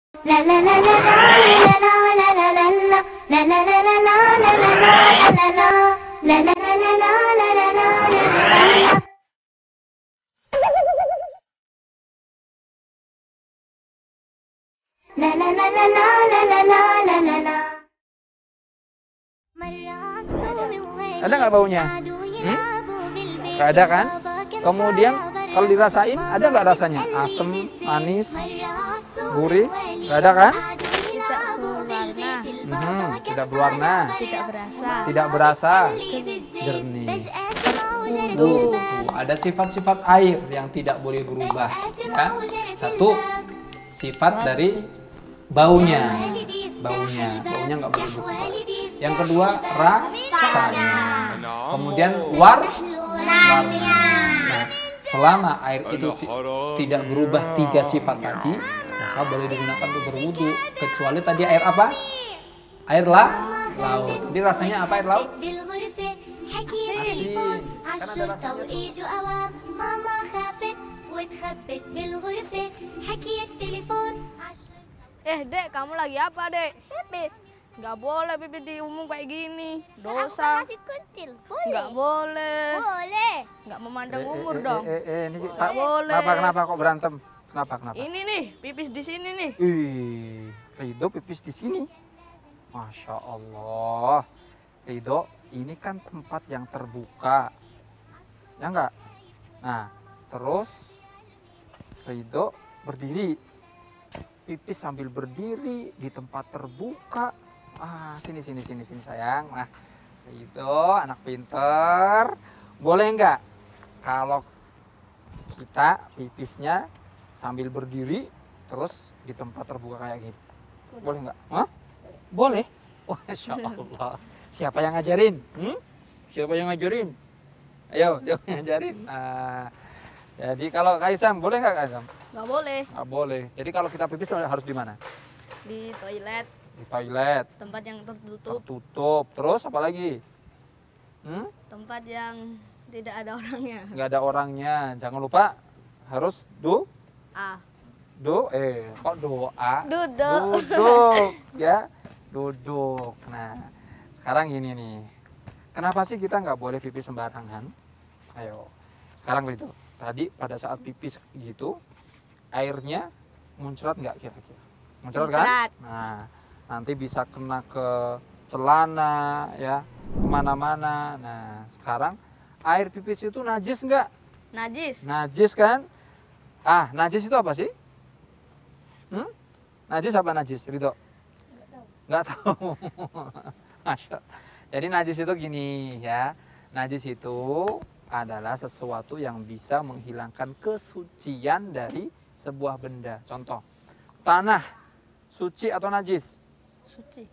Ada nggak baunya? Nggak ada kan? Kemudian kalau dirasain, ada nggak rasanya? Asam, manis, gurih? Nggak ada kan? Tidak berwarna. Tidak berwarna. Tidak berasa. Tidak berasa. Jernih. Tuh, ada sifat-sifat air yang tidak boleh berubah. Ya. Satu, sifat dari baunya. Baunya nggak boleh berubah. Yang kedua, rasanya. Kemudian warnanya. Nah, selama air itu tidak berubah tiga sifat tadi, maka boleh digunakan untuk berwudu. Kecuali tadi air apa? Air laut. Jadi rasanya apa air laut? Asin. Kan ada rasanya. Dek, kamu lagi apa, Dek? Pipis. Nggak boleh pipis di umum kayak gini. Dosa. Masih kecil. Boleh. Nggak boleh. Boleh. Nggak memandang umur dong. Ini Nggak boleh. Kenapa kok berantem? Kenapa? Ini nih, pipis di sini nih. Ridho pipis di sini. Masya Allah. Ridho, ini kan tempat yang terbuka. Ya enggak? Nah, terus Ridho berdiri. Pipis sambil berdiri di tempat terbuka. Sini sayang. Nah, Ridho anak pinter. Boleh enggak kalau kita pipisnya sambil berdiri terus di tempat terbuka kayak gini? Boleh nggak? Boleh. Masya Allah. Siapa yang ngajarin? Siapa yang ngajarin? Ayo, siapa yang ngajarin? Jadi kalau Kaisam, boleh nggak Kaisam? Nggak boleh. Nggak boleh. Jadi kalau kita pipis harus di mana? Di toilet. Di toilet. Tempat yang tertutup. Tertutup. Terus apa lagi? Tempat yang tidak ada orangnya. Nggak ada orangnya. Jangan lupa harus kok doa? Duduk, ya, duduk. Nah, sekarang ini nih, kenapa sih kita nggak boleh pipis sembarangan? Ayo, sekarang begitu. Tadi pada saat pipis gitu, airnya muncrat nggak kira-kira? Muncrat kan? Nah, nanti bisa kena ke celana, ya, kemana-mana. Nah, sekarang air pipis itu najis nggak? Najis. Najis kan? Najis itu apa sih? Najis apa najis, Ridho? Nggak tahu. Masya. Jadi najis itu gini ya. Najis itu adalah sesuatu yang bisa menghilangkan kesucian dari sebuah benda. Contoh, tanah suci atau najis? Suci.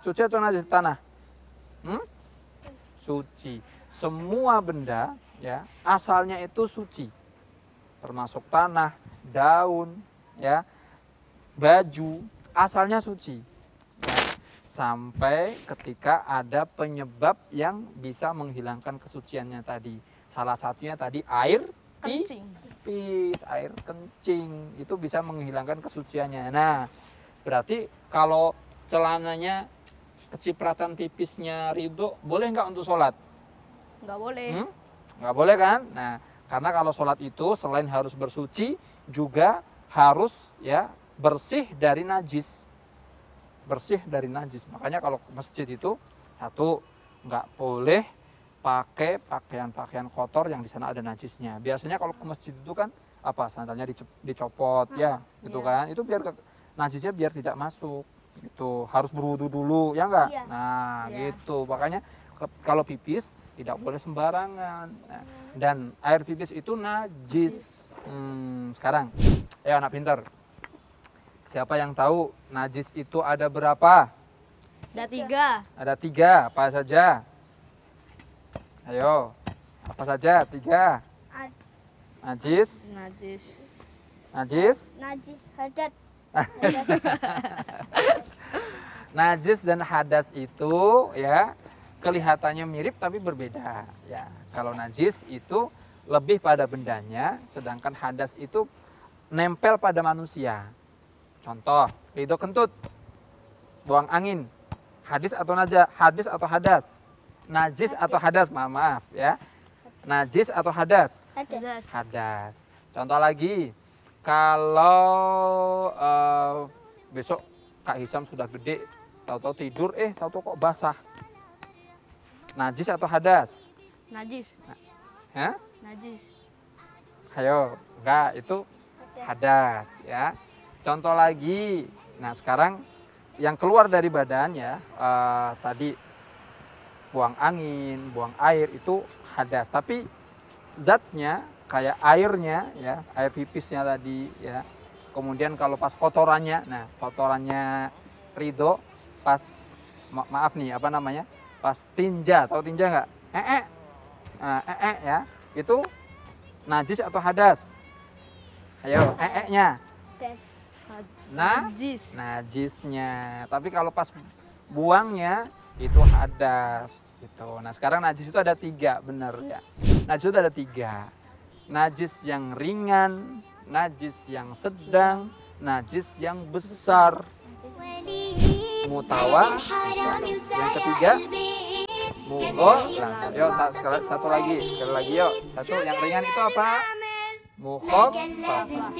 Suci atau najis tanah? Suci. Semua benda ya asalnya itu suci. Termasuk tanah, daun, ya, baju, asalnya suci. Ya, sampai ketika ada penyebab yang bisa menghilangkan kesuciannya tadi. Salah satunya tadi air pipis, air kencing, itu bisa menghilangkan kesuciannya. Nah, berarti kalau celananya kecipratan pipisnya Ridho, boleh nggak untuk sholat? Nggak boleh. Nggak boleh kan? Nah, karena kalau sholat itu selain harus bersuci, juga harus ya bersih dari najis. Bersih dari najis. Makanya kalau ke masjid itu, satu, nggak boleh pakai pakaian-pakaian kotor yang di sana ada najisnya. Biasanya kalau ke masjid itu kan apa, sandalnya dicopot ya, gitu kan? Itu biar najisnya biar tidak masuk. Itu harus berwudu dulu, ya enggak? Nah, gitu. Makanya kalau pipis tidak boleh sembarangan. Nah, dan air pipis itu najis. Sekarang, ayo anak pintar. Siapa yang tahu najis itu ada berapa? Ada 3. Ada 3. Apa saja? Ayo, apa saja? 3. Najis. Hadas. Najis dan hadas itu ya kelihatannya mirip tapi berbeda ya. Kalau najis itu lebih pada bendanya, sedangkan hadas itu nempel pada manusia. Contoh, ridho kentut, buang angin, hadis atau hadas, najis atau hadas, maaf ya, najis atau hadas, Hadas. hadas. Contoh lagi, kalau besok Kak Hisam sudah gede, tahu-tahu tidur, tahu-tahu kok basah, najis atau hadas? Najis. Hah? Najis. Ayo, enggak, itu hadas ya. Contoh lagi, nah sekarang yang keluar dari badan ya, tadi buang angin, buang air itu hadas. Tapi zatnya kayak airnya ya, air pipisnya tadi ya. Kemudian kalau pas kotorannya, nah kotorannya ridho pas maaf nih apa namanya, pas tinja, tahu tinja nggak? Nah, ya, itu najis atau hadas? Ayo, nya. Nah, Najis. najisnya. Tapi kalau pas buangnya itu hadas gitu. Nah sekarang najis itu ada 3, bener ya. Najis itu ada 3. Najis yang ringan, najis yang sedang, najis yang besar. Mutawa. Yang ketiga, mughal. Nah, yuk satu lagi, sekali lagi yuk. Satu yang ringan itu apa? Mukhaffafah.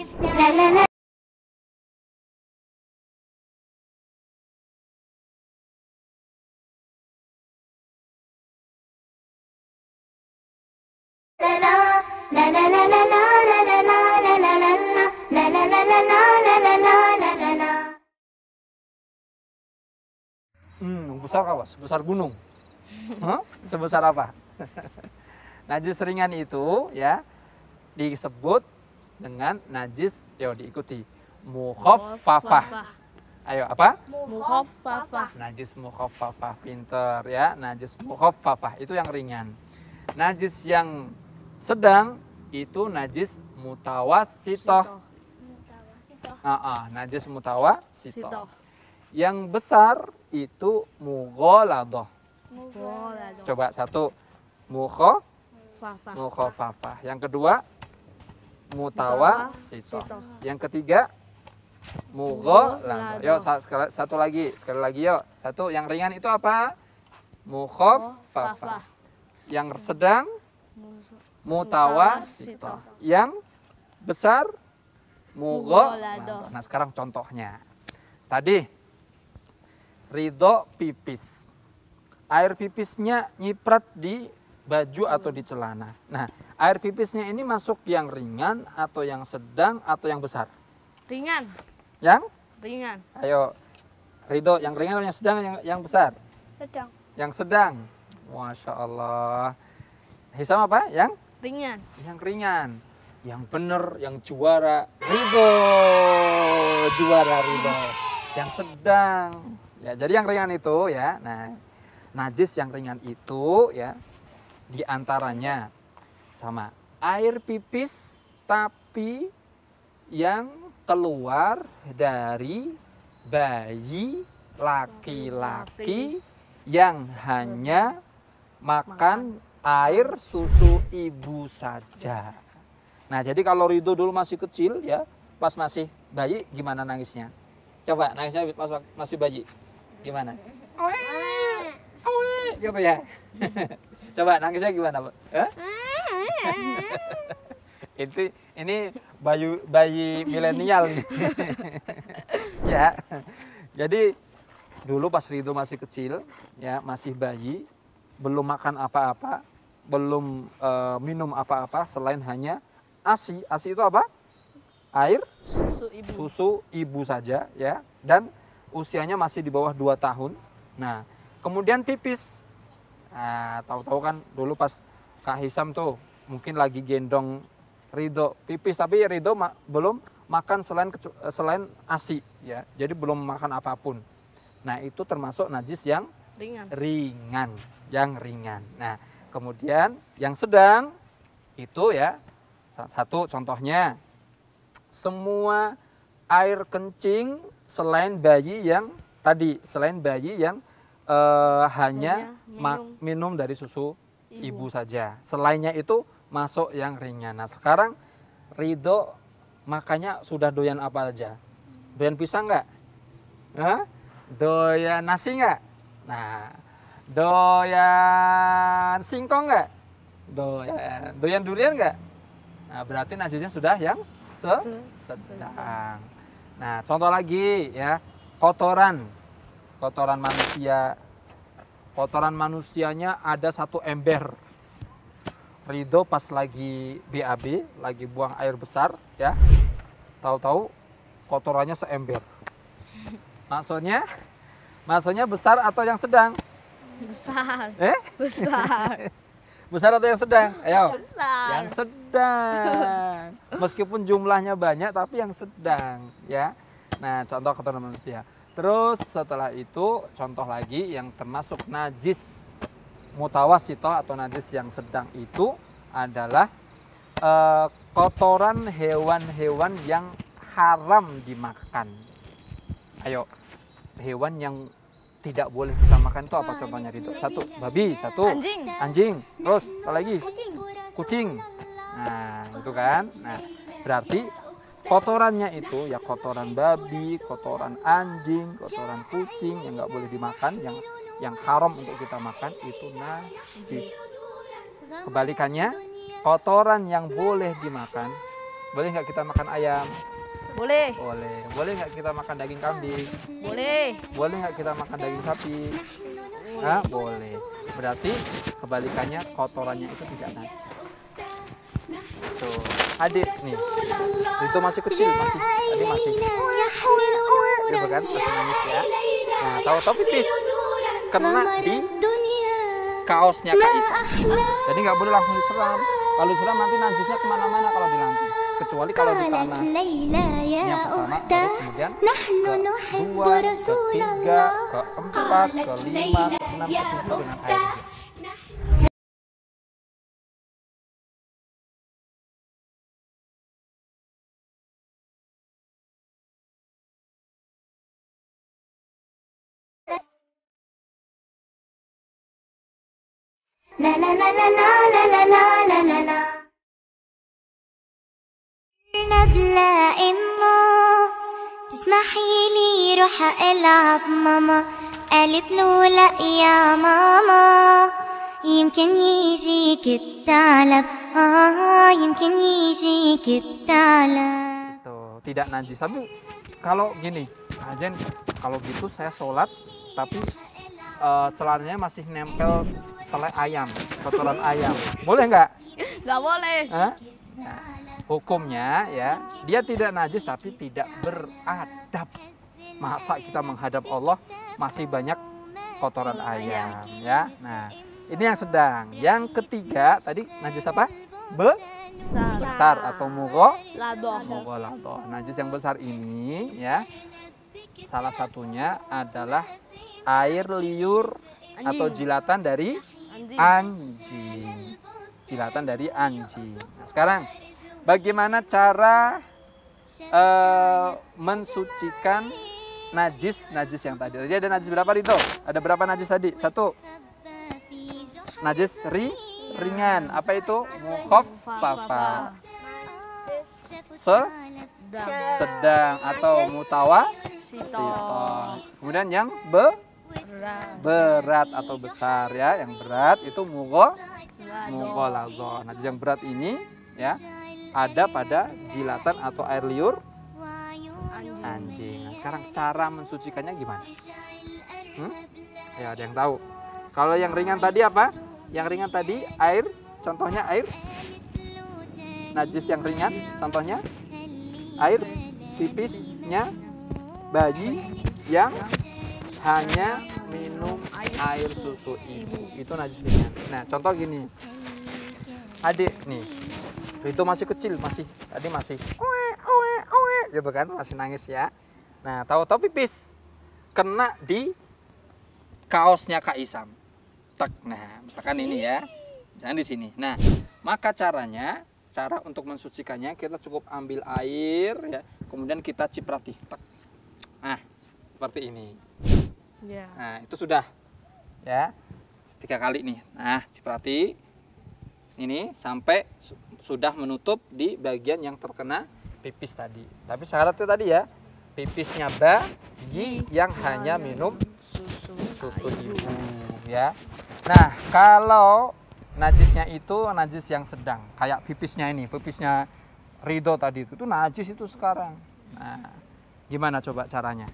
Besar apa? Sebesar gunung. Hah? Sebesar apa? Najis ringan itu ya disebut dengan najis, diikuti mukhaffafah. Ayo apa? Mukhaffafah. Najis mukhaffafah, pinter ya. Najis mukhaffafah itu yang ringan. Najis yang sedang itu najis mutawassithah. Najis mutawassithah. Yang besar itu mughaladhah. Coba satu, mukhaffafah. Yang kedua mutawassithah. Yang ketiga mughaladhah. Yuk satu lagi, sekali lagi yuk. Satu, yang ringan itu apa? Mukhaffafah. Yang sedang mutawassithah. Yang besar mughaladhah. Nah, sekarang contohnya. Tadi ridho pipis. Air pipisnya nyiprat di baju atau di celana. Nah, air pipisnya ini masuk yang ringan atau yang sedang atau yang besar? Ringan. Yang? Ringan. Ayo, ridho yang ringan atau yang sedang, yang besar? Sedang. Yang sedang. Masya Allah. Hisam apa? Yang? Ringan. Yang ringan. Yang bener, yang juara ridho. Juara ridho. Yang sedang. Ya, jadi yang ringan itu ya. Nah, najis yang ringan itu ya diantaranya sama air pipis tapi yang keluar dari bayi laki-laki yang hanya makan air susu ibu saja. Nah, jadi kalau Ridho dulu masih kecil ya, pas masih bayi gimana nangisnya? Coba nangisnya pas masih bayi. Gimana? Gitu ya. Coba nangisnya gimana, Pak? Ini bayi milenial nih. Ya. Jadi dulu pas Ridho masih kecil, ya, masih bayi, belum makan apa-apa, belum minum apa-apa selain hanya ASI. ASI itu apa? Air susu ibu saja, ya. Dan usianya masih di bawah 2 tahun. Nah, kemudian pipis. Nah, tahu-tahu kan dulu pas Kak Hisam tuh mungkin lagi gendong Ridho pipis, tapi Ridho belum makan selain ASI, ya. Jadi belum makan apapun. Nah, itu termasuk najis yang ringan, yang ringan. Nah, kemudian yang sedang itu ya, satu contohnya semua air kencing selain bayi yang tadi, selain bayi yang hanya minum dari susu ibu saja. Selainnya itu masuk yang ringan. Nah, sekarang Ridho makanya sudah doyan apa aja? Doyan pisang nggak? Hah? Doyan nasi nggak? Nah, doyan singkong nggak? Doyan durian nggak? Nah, berarti najisnya sudah yang sedang. Nah, contoh lagi ya, kotoran manusia. Kotoran manusianya ada 1 ember. Ridho pas lagi BAB, lagi buang air besar ya. Tahu-tahu kotorannya seember. Maksudnya besar atau yang sedang? Besar. Besar. Besar atau yang sedang? Ayo. Besar. Yang sedang. Meskipun jumlahnya banyak tapi yang sedang ya. Nah, contoh kotoran manusia. Terus setelah itu contoh lagi yang termasuk najis mutawasito atau najis yang sedang itu adalah kotoran hewan-hewan yang haram dimakan. Ayo, hewan yang tidak boleh kita makan itu apa contohnya Rito? 1, babi. 1, anjing. Terus apa lagi? Kucing. Nah, itu kan. Nah, berarti kotorannya itu ya kotoran babi, kotoran anjing, kotoran kucing yang nggak boleh dimakan, yang haram untuk kita makan itu najis. Kebalikannya, kotoran yang boleh dimakan, boleh nggak kita makan ayam? Boleh. Boleh nggak kita makan daging kambing? Boleh nggak kita makan daging sapi? Nah, boleh. Berarti kebalikannya kotorannya itu tidak najis. Tuh, adik nih, itu masih kecil, tadi masih gitu kan, masih nangis ya. Nah, tahu-tahu pipis kena di kaosnya Kak Isa. Jadi nggak boleh langsung disiram. Kalau disiram nanti najisnya kemana-mana kalau dilanting. Kecuali kalau di tanah. Ini yang pertama, baru kemudian kedua, ketiga, keempat, kelima, keenam, ketujuh dengan air. La la la la la la la la la la la. بلا إمه تسمحي لي روح ألعب ماما قالت له لا يا ماما يمكن يجيك الثعلب يمكن يجيك الثعلب. Tuh, tidak najis. Tapi kalau gini, Ajen, kalau gitu saya sholat tapi celananya masih nempel tele ayam, kotoran ayam. Boleh nggak? Nggak boleh. Hah? Nah, hukumnya ya, dia tidak najis tapi tidak beradab. Masa kita menghadap Allah masih banyak kotoran ayam ya. Nah, ini yang sedang. Yang ketiga tadi najis apa? Besar atau mughalladah. Najis yang besar ini ya, salah satunya adalah air liur atau jilatan dari anjing. Jilatan dari anjing. Nah, sekarang bagaimana cara mensucikan najis yang tadi? Jadi ada najis berapa Rito? Ada berapa najis tadi? 1. Najis ringan. Apa itu? Mukhaffafah. Sedang atau mutawassithah. Kemudian yang berat atau besar ya. Yang berat itu mughalladah. Najis yang berat ini ya ada pada jilatan atau air liur anjing. Nah, sekarang cara mensucikannya gimana? Ya, ada yang tahu. Kalau yang ringan tadi apa? Yang ringan tadi air, contohnya air najis yang ringan, contohnya air pipisnya bayi yang hanya minum air susu ibu. Itu najis ringan. Nah, contoh gini. Adik nih, itu masih kecil, tadi masih gitu kan, masih nangis ya. Nah, tahu-tahu pipis kena di kaosnya Kak Isam. Tek. Nah, misalkan ini ya. Misalkan di sini. Nah, maka cara untuk mensucikannya kita cukup ambil air ya, kemudian kita ciprati. Tek. Nah, seperti ini. Nah, itu sudah ya. 3 kali nih. Nah, ciprati ini sampai sudah menutup di bagian yang terkena pipis tadi. Tapi syaratnya tadi ya, pipisnya bayi yang hanya minum susu ibu ya. Nah, kalau najisnya itu najis yang sedang, kayak pipisnya ini, pipisnya Ridho tadi itu najis itu sekarang. Nah, gimana coba caranya?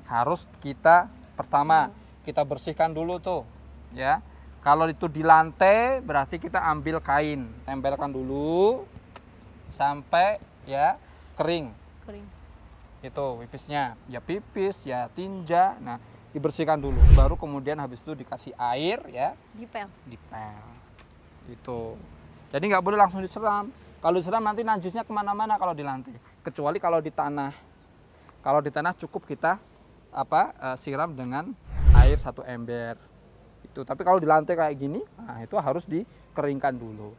Harus kita pertama kita bersihkan dulu tuh ya. Kalau itu di lantai berarti kita ambil kain, tempelkan dulu sampai ya kering. Itu pipisnya, ya pipis, ya tinja. Nah, dibersihkan dulu. Baru kemudian habis itu dikasih air ya. Dipel. Itu. Jadi nggak boleh langsung disiram. Kalau disiram nanti najisnya kemana-mana kalau di lantai. Kecuali kalau di tanah. Kalau di tanah cukup kita siram dengan air 1 ember. Itu. Tapi kalau di lantai kayak gini, nah itu harus dikeringkan dulu.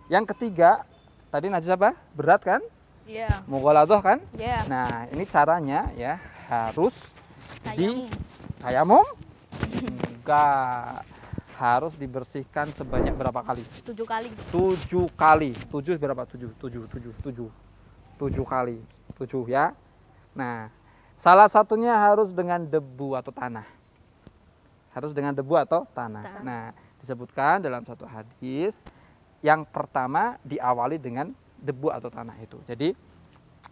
Yang ketiga, tadi najis apa? Berat kan? Iya. Mughaladah kan? Iya. Nah, ini caranya ya harus tayamum. Enggak. Harus dibersihkan sebanyak berapa kali? 7 kali. 7 kali. 7 berapa? 7 kali. 7 ya. Nah, salah satunya harus dengan debu atau tanah. Nah, disebutkan dalam satu hadis yang pertama diawali dengan debu atau tanah itu. Jadi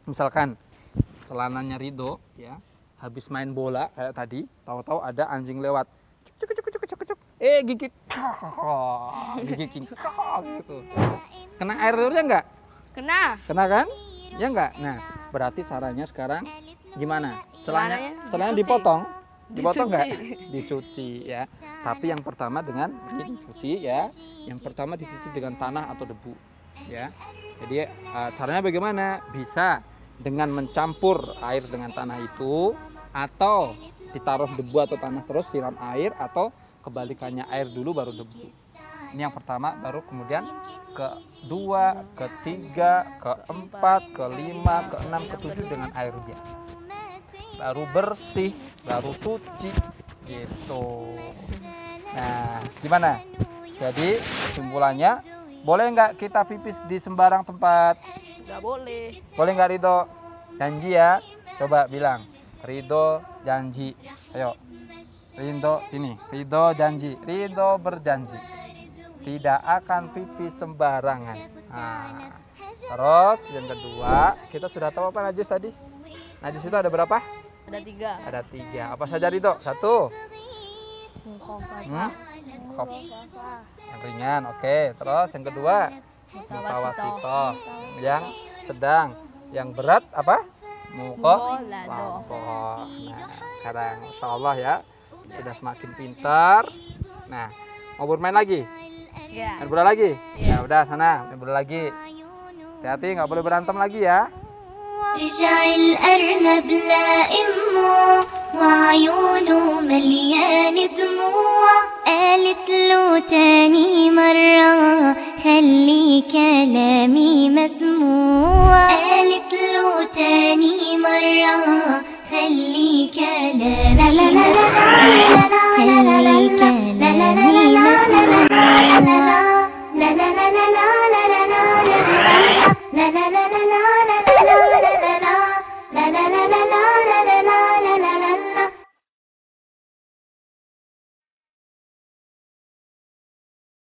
misalkan celananya Ridho ya, habis main bola kayak tadi, tahu-tahu ada anjing lewat. Gigit. Gigitin. Gitu. Kena air liurnya enggak? Kena kan? Ya enggak? Nah, berarti sarannya sekarang gimana? Celananya dipotong. Dipotong enggak? Dicuci ya. Tapi yang pertama dengan dicuci ya. Yang pertama dicuci dengan tanah atau debu ya. Jadi caranya bagaimana? Bisa dengan mencampur air dengan tanah itu, atau ditaruh debu atau tanah terus siram air, atau kebalikannya air dulu baru debu. Ini yang pertama, baru kemudian kedua, ketiga, keempat, kelima, keenam, ketujuh dengan air biasa. Baru bersih, baru suci gitu. Nah, gimana? Jadi kesimpulannya, boleh nggak kita pipis di sembarang tempat? Nggak boleh. Boleh nggak Ridho? Janji ya. Coba bilang, Ridho janji. Ayo, Ridho sini. Ridho janji. Ridho berjanji tidak akan pipis sembarangan. Nah, terus yang kedua, kita sudah tahu apa najis tadi? Najis itu ada berapa? Ada 3. Ada 3. Apa saja Ridho? 1. Yang ringan, oke. Terus yang kedua, mutawasito. Yang sedang. Yang berat apa? Mughaladah. Nah, sekarang Masya Allah ya, sudah semakin pintar. Nah, mau bermain lagi? Iya. Main bola lagi? Ya udah, sana main bola lagi. Hati-hati, nggak boleh berantem lagi ya. رجع الأرنب لأمه وعيونه مليان دموع قالت له تاني مرة خلي كلامي مسموع قالت له تاني مرة خلي كلامي مسموع